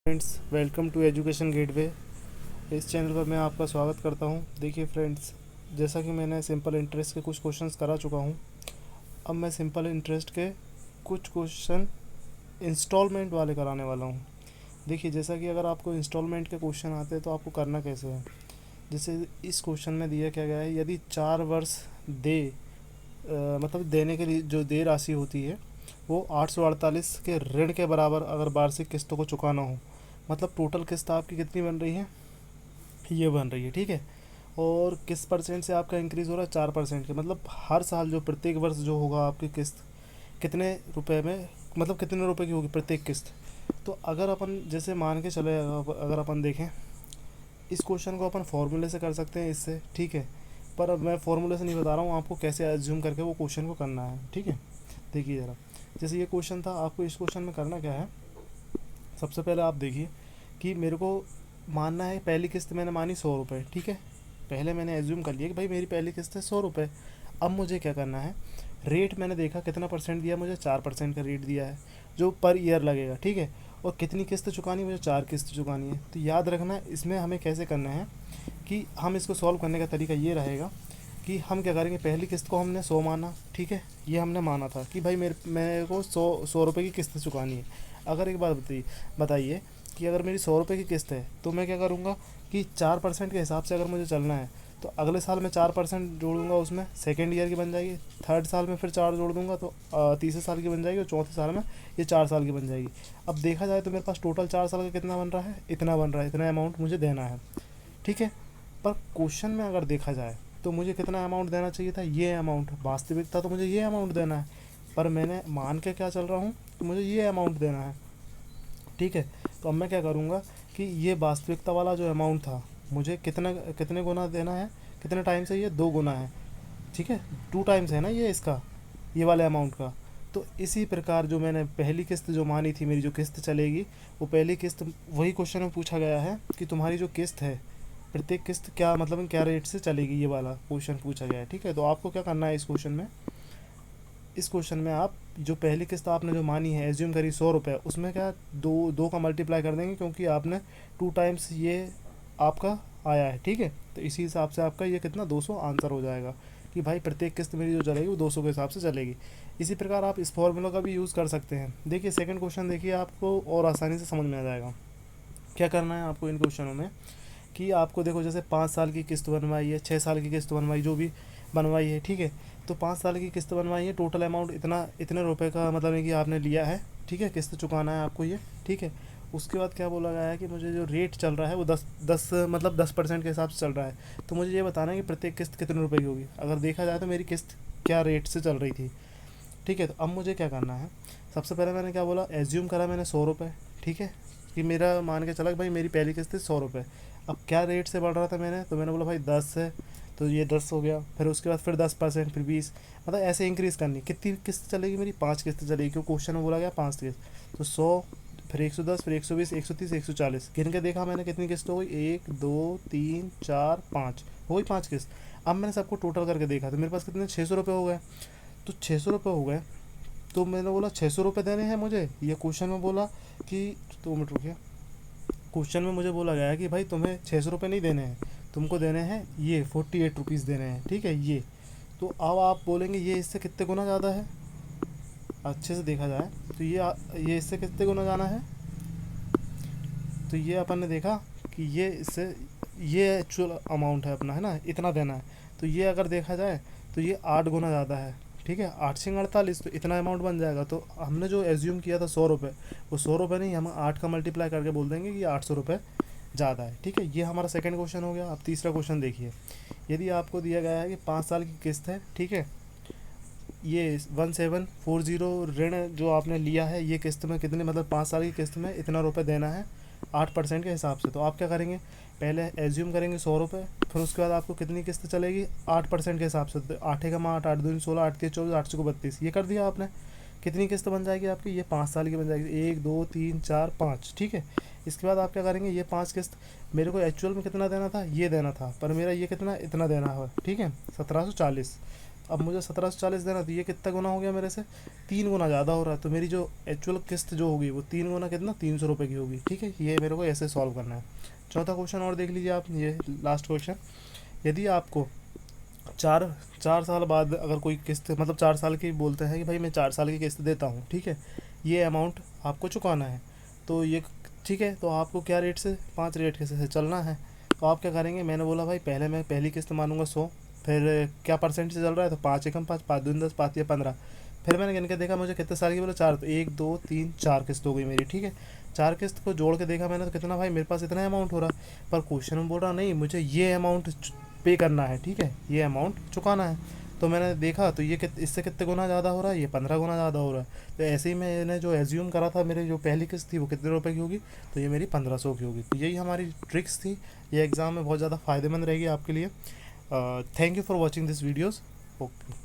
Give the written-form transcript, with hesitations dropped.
Friends, welcome to Education Gateway. इस channel पर मैं आपका स्वागत करता हूं। देखिए फ्रेंड्स, जैसा कि मैंने सिंपल इंटरेस्ट के कुछ क्वेश्चंस करा चुका हूं, अब मैं सिंपल इंटरेस्ट के कुछ क्वेश्चन इंस्टॉलमेंट वाले कराने वाला हूं। देखिए, जैसा कि अगर आपको इंस्टॉलमेंट के क्वेश्चन आते हैं तो आपको करना कैसे है। जैसे इस क्वेश्चन में दिया क्या गया है, यदि 4 वर्ष दे मतलब देने के लिए जो देय राशि होती है वो 848 के ऋण के बराबर अगर वार्षिक किस्तों को चुकाना हो, मतलब टोटल किस्त आपकी कितनी बन रही है, ये बन रही है। ठीक है। और किस परसेंट से आपका इंक्रीज़ हो रहा है, 4% के, मतलब हर साल जो प्रत्येक वर्ष जो होगा आपकी किस्त कितने रुपए में, मतलब कितने रुपए की होगी प्रत्येक किस्त। तो अगर अपन जैसे मान के चले, अगर अपन देखें इस क्वेश्चन को अपन फॉर्मूले से कर सकते हैं इससे। ठीक है। पर अब मैं फॉर्मूले से नहीं बता रहा हूँ आपको कैसे एज्यूम करके वो क्वेश्चन को करना है। ठीक है। देखिए ज़रा, जैसे ये क्वेश्चन था, आपको इस क्वेश्चन में करना क्या है। सबसे पहले आप देखिए कि मेरे को मानना है पहली किस्त मैंने मानी 100 रुपये। ठीक है। पहले मैंने एज्यूम कर लिया कि भाई मेरी पहली किस्त है 100 रुपये। अब मुझे क्या करना है, रेट मैंने देखा कितना परसेंट दिया, मुझे 4% का रेट दिया है जो पर ईयर लगेगा। ठीक है। और कितनी किस्त चुकानी, मुझे 4 किस्त चुकानी है। तो याद रखना इसमें हमें कैसे करना है कि हम इसको सॉल्व करने का तरीका ये रहेगा कि हम क्या करेंगे, पहली किस्त को हमने 100 माना। ठीक है। ये हमने माना था कि भाई मेरे को 100 रुपये की किस्त चुकानी है। अगर एक बात बताइए कि अगर मेरी 100 रुपये की किस्त है तो मैं क्या करूँगा कि 4% के हिसाब से अगर मुझे चलना है तो अगले साल में 4% जोड़ूंगा, उसमें सेकेंड ईयर की बन जाएगी। थर्ड साल में फिर 4 जोड़ दूंगा तो तीसरे साल की बन जाएगी। और चौथे साल में ये 4 साल की बन जाएगी। अब देखा जाए तो मेरे पास टोटल 4 साल का कितना बन रहा है, इतना बन रहा है, इतना अमाउंट मुझे देना है। ठीक है। पर क्वेश्चन में अगर देखा जाए तो मुझे कितना अमाउंट देना चाहिए था, ये अमाउंट। वास्तविकता तो मुझे ये अमाउंट देना है, पर मैंने मान के क्या चल रहा हूँ कि मुझे ये अमाउंट देना है। ठीक है। तो अब मैं क्या करूँगा कि ये वास्तविकता वाला जो अमाउंट था मुझे कितना कितने गुना देना है, कितने टाइम से, ये 2 गुना है। ठीक है। 2 टाइम्स है ना ये इसका, ये वाले अमाउंट का। तो इसी प्रकार जो मैंने पहली किस्त जो मानी थी, मेरी जो किस्त चलेगी वो पहली किस्त, वही क्वेश्चन में पूछा गया है कि तुम्हारी जो किस्त है प्रत्येक किस्त क्या, मतलब क्या रेट से चलेगी, ये वाला क्वेश्चन पूछा गया है। ठीक है। तो आपको क्या करना है इस क्वेश्चन में आप जो पहली किस्त आपने जो मानी है, एज्यूम करी 100 रुपये, उसमें क्या दो दो का मल्टीप्लाई कर देंगे क्योंकि आपने 2 टाइम्स ये आपका आया है। ठीक है। तो इसी हिसाब से आपका ये कितना 200 आंसर हो जाएगा कि भाई प्रत्येक किस्त मेरी जो चलेगी वो 200 के हिसाब से चलेगी। इसी प्रकार आप इस फॉर्मूला का भी यूज़ कर सकते हैं। देखिए सेकंड क्वेश्चन देखिए, आपको और आसानी से समझ में आ जाएगा। क्या करना है आपको इन क्वेश्चनों में कि आपको देखो, जैसे 5 साल की किस्त बनवाई है, 6 साल की किस्त बनवाई, जो भी बनवाई है। ठीक है। तो 5 साल की किस्त बनवाई है, टोटल अमाउंट इतना इतने रुपए का, मतलब है कि आपने लिया है। ठीक है। किस्त चुकाना है आपको ये। ठीक है। उसके बाद क्या बोला गया है कि मुझे जो रेट चल रहा है वो 10% के हिसाब से चल रहा है। तो मुझे ये बताना है कि प्रत्येक किस्त कितने रुपए की होगी। अगर देखा जाए तो मेरी किस्त क्या रेट से चल रही थी। ठीक है। तो अब मुझे क्या करना है, सबसे पहले मैंने क्या बोला, एज्यूम करा मैंने 100 रुपये। ठीक है। कि मेरा मान के चला कि भाई मेरी पहली किस्त थी 100 रुपये। अब क्या रेट से बढ़ रहा था मैंने, तो मैंने बोला भाई 10 है तो ये 10 हो गया। फिर उसके बाद फिर 10%, फिर 20, मतलब ऐसे इंक्रीज़ करनी। कितनी किस्त चलेगी मेरी, 5 किस्त चलेगी क्योंकि क्वेश्चन में बोला गया 5 किस्त। तो 100, फिर 110, फिर 120, 130, 140, गिन के देखा मैंने कितनी किस्त हो गई, 1 2 3 4 5, हो गई 5 किस्त। अब मैंने सबको टोटल करके देखा तो मेरे पास कितने, 600 रुपये हो गए। तो 600 रुपये हो गए तो मैंने बोला 600 रुपये देने हैं मुझे। ये क्वेश्चन में बोला कि, 2 मिनट रुकिए, क्वेश्चन में मुझे बोला गया है कि भाई तुम्हें 600 रुपये नहीं देने हैं, तुमको देने हैं ये 48 रुपीज़ देने हैं। ठीक है। ये तो अब आप बोलेंगे ये इससे कितने गुना ज़्यादा है। अच्छे से देखा जाए तो ये इससे कितने गुना जाना है। तो ये अपन ने देखा कि ये इससे, ये एक्चुअल अमाउंट है अपना, है ना, इतना देना है। तो ये अगर देखा जाए तो ये 8 गुना ज़्यादा है। ठीक है। 8 से 48, तो इतना अमाउंट बन जाएगा। तो हमने जो एज्यूम किया था 100 रुपये, वो 100 रुपये नहीं, हम 8 का मल्टीप्लाई करके बोल देंगे कि ये 800 रुपये ज़्यादा है। ठीक है। ये हमारा सेकंड क्वेश्चन हो गया। अब तीसरा क्वेश्चन देखिए, यदि आपको दिया गया है कि 5 साल की किस्त है। ठीक है। ये 1740 ऋण जो आपने लिया है, ये किस्त में कितने, मतलब 5 साल की किस्त में इतना रुपये देना है 8% के हिसाब से। तो आप क्या करेंगे, पहले एज्यूम करेंगे 100 रुपये, फिर उसके बाद आपको कितनी किस्त चलेगी 8% के हिसाब से। तो 8 का 8, 8 दूनी 16, 8 के 24, 8 को 32, ये कर दिया आपने। कितनी किस्त बन जाएगी आपकी, ये 5 साल की बन जाएगी, 1 2 3 4 5। ठीक है। इसके बाद आप क्या करेंगे, ये 5 किस्त मेरे को एक्चुअल में कितना देना था, ये देना था, पर मेरा ये कितना, इतना देना है। ठीक है। 1740। अब मुझे 1740 देना, तो ये कितना गुना हो गया मेरे से, 3 गुना ज़्यादा हो रहा है। तो मेरी जो एक्चुअल किस्त जो होगी वो 3 गुना कितना, 300 रुपये की होगी। ठीक है, ये मेरे को ऐसे सॉल्व करना है। चौथा क्वेश्चन और देख लीजिए आप, ये लास्ट क्वेश्चन। यदि आपको चार चार साल बाद अगर कोई किस्त, मतलब 4 साल की बोलते हैं कि भाई मैं 4 साल की किस्त देता हूँ, ठीक है, ये अमाउंट आपको चुकाना है, तो ये ठीक है, तो आपको क्या रेट से, 5 रेट के से चलना है। तो आप क्या करेंगे, मैंने बोला भाई पहले मैं पहली किस्त मानूंगा 100, फिर क्या परसेंट से चल रहा है, तो 5 एकम 5, 5 दूनी 10, 5 या 15। फिर मैंने गिन के देखा मुझे कितने साल की, बोला 4, तो 1 2 3 4 किस्त हो गई मेरी। ठीक है, 4 किस्त को जोड़ के देखा मैंने, तो कितना भाई मेरे पास इतना अमाउंट हो रहा है। पर क्वेश्चन में बोल रहा नहीं, मुझे ये अमाउंट पे करना है, ठीक है, ये अमाउंट चुकाना है। तो मैंने देखा तो ये इससे कितने गुना ज़्यादा हो रहा है, ये 15 गुना ज़्यादा हो रहा है। तो ऐसे ही मैंने जो एज्यूम करा था, मेरी जो पहली किस्त थी वो कितने रुपए की होगी, तो ये मेरी 1500 की होगी। तो यही हमारी ट्रिक्स थी, ये एग्ज़ाम में बहुत ज़्यादा फ़ायदेमंद रहेगी आपके लिए। Thank you for watching this videos. Okay.